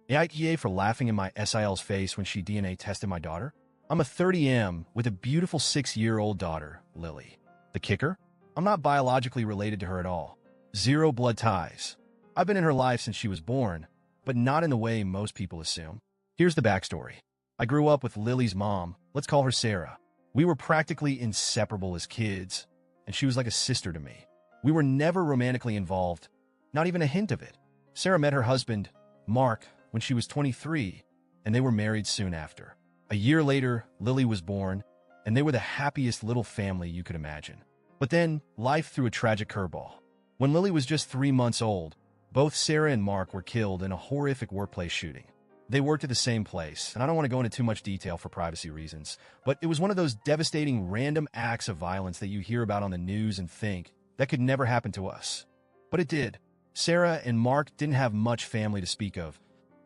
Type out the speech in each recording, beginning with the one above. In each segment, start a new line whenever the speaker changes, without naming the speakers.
AITA for laughing in my SIL's face when she DNA tested my daughter? I'm a 30M with a beautiful 6-year-old daughter, Lily. The kicker? I'm not biologically related to her at all. Zero blood ties. I've been in her life since she was born, but not in the way most people assume. Here's the backstory. I grew up with Lily's mom, let's call her Sarah. We were practically inseparable as kids, and she was like a sister to me. We were never romantically involved, not even a hint of it. Sarah met her husband, Mark, when she was 23, and they were married soon after. A year later, Lily was born, and they were the happiest little family you could imagine. But then, life threw a tragic curveball. When Lily was just 3 months old, both Sarah and Mark were killed in a horrific workplace shooting. They worked at the same place, and I don't want to go into too much detail for privacy reasons, but it was one of those devastating random acts of violence that you hear about on the news and think, that could never happen to us. But it did. Sarah and Mark didn't have much family to speak of.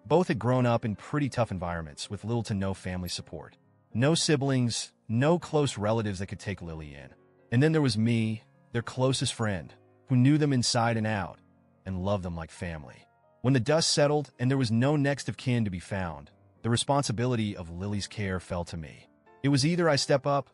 Both had grown up in pretty tough environments with little to no family support. No siblings, no close relatives that could take Lily in. And then there was me, their closest friend, who knew them inside and out and loved them like family. When the dust settled and there was no next of kin to be found, the responsibility of Lily's care fell to me. It was either I step up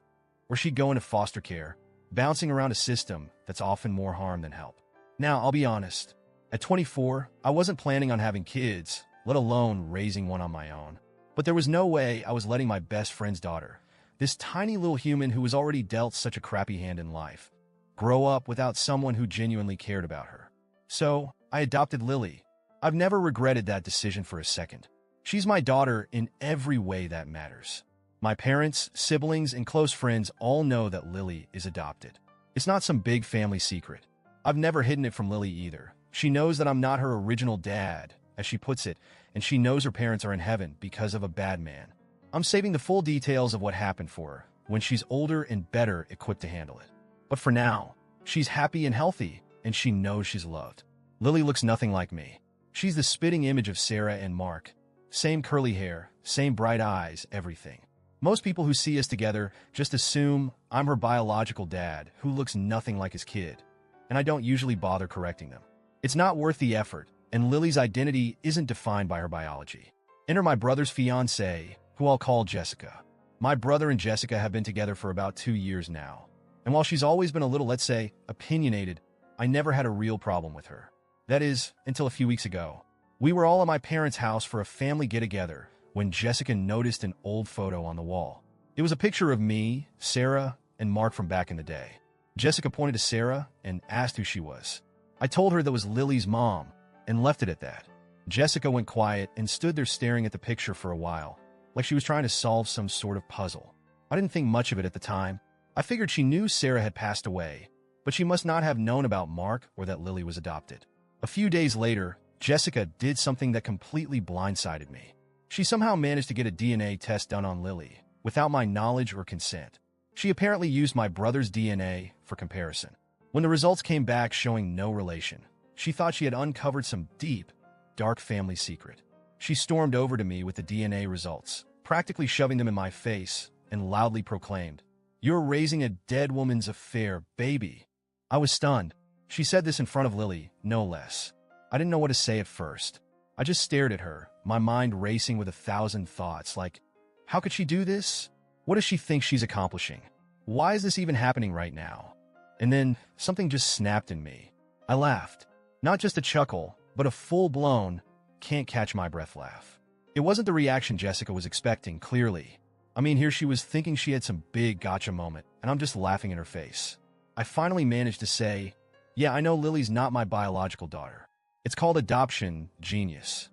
or she'd go into foster care, bouncing around a system that's often more harm than help. Now, I'll be honest. At 24, I wasn't planning on having kids, let alone raising one on my own. But there was no way I was letting my best friend's daughter, this tiny little human who was already dealt such a crappy hand in life, grow up without someone who genuinely cared about her. So, I adopted Lily. I've never regretted that decision for a second. She's my daughter in every way that matters. My parents, siblings, and close friends all know that Lily is adopted. It's not some big family secret. I've never hidden it from Lily either. She knows that I'm not her original dad, as she puts it, and she knows her parents are in heaven because of a bad man. I'm saving the full details of what happened for her when she's older and better equipped to handle it. But for now, she's happy and healthy, and she knows she's loved. Lily looks nothing like me. She's the spitting image of Sarah and Mark. Same curly hair, same bright eyes, everything. Most people who see us together just assume I'm her biological dad who looks nothing like his kid, and I don't usually bother correcting them. It's not worth the effort, and Lily's identity isn't defined by her biology. Enter my brother's fiancée, who I'll call Jessica. My brother and Jessica have been together for about 2 years now, and while she's always been a little, let's say, opinionated, I never had a real problem with her. That is, until a few weeks ago. We were all at my parents' house for a family get-together when Jessica noticed an old photo on the wall. It was a picture of me, Sarah, and Mark from back in the day. Jessica pointed to Sarah and asked who she was. I told her that was Lily's mom and left it at that. Jessica went quiet and stood there staring at the picture for a while, like she was trying to solve some sort of puzzle. I didn't think much of it at the time. I figured she knew Sarah had passed away, but she must not have known about Mark or that Lily was adopted. A few days later, Jessica did something that completely blindsided me. She somehow managed to get a DNA test done on Lily, without my knowledge or consent. She apparently used my brother's DNA for comparison. When the results came back showing no relation, she thought she had uncovered some deep, dark family secret. She stormed over to me with the DNA results, practically shoving them in my face, and loudly proclaimed, "You're raising a dead woman's affair, baby." I was stunned. She said this in front of Lily, no less. I didn't know what to say at first. I just stared at her, my mind racing with 1,000 thoughts, like, how could she do this? What does she think she's accomplishing? Why is this even happening right now? And then, something just snapped in me. I laughed. Not just a chuckle, but a full-blown, can't-catch-my-breath laugh. It wasn't the reaction Jessica was expecting, clearly. I mean, here she was thinking she had some big gotcha moment, and I'm just laughing in her face. I finally managed to say, "Yeah, I know Lily's not my biological daughter. It's called adoption, genius."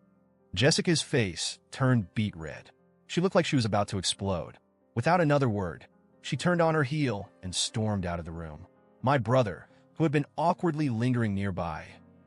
Jessica's face turned beet red. She looked like she was about to explode. Without another word, she turned on her heel and stormed out of the room. My brother, who had been awkwardly lingering nearby,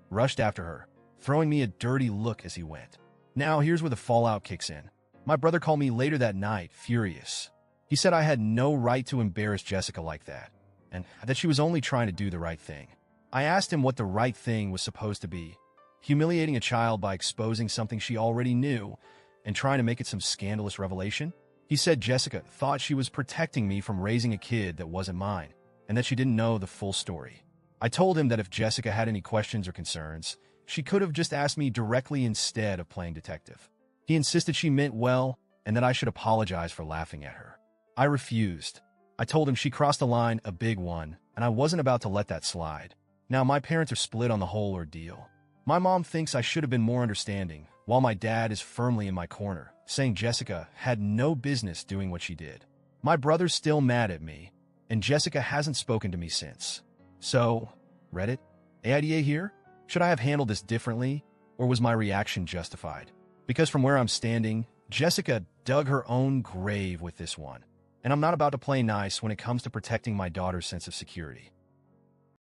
rushed after her, throwing me a dirty look as he went. Now, here's where the fallout kicks in. My brother called me later that night, furious. He said I had no right to embarrass Jessica like that, and that she was only trying to do the right thing. I asked him what the right thing was supposed to be. Humiliating a child by exposing something she already knew and trying to make it some scandalous revelation? He said Jessica thought she was protecting me from raising a kid that wasn't mine, and that she didn't know the full story. I told him that if Jessica had any questions or concerns, She could have just asked me directly instead of playing detective. He insisted she meant well and that I should apologize for laughing at her. I refused. I told him she crossed a line, a big one, and I wasn't about to let that slide. Now my parents are split on the whole ordeal. My mom thinks I should have been more understanding, while my dad is firmly in my corner, saying Jessica had no business doing what she did. My brother's still mad at me, and Jessica hasn't spoken to me since. So, Reddit? AITA here? Should I have handled this differently, or was my reaction justified? Because from where I'm standing, Jessica dug her own grave with this one, and I'm not about to play nice when it comes to protecting my daughter's sense of security.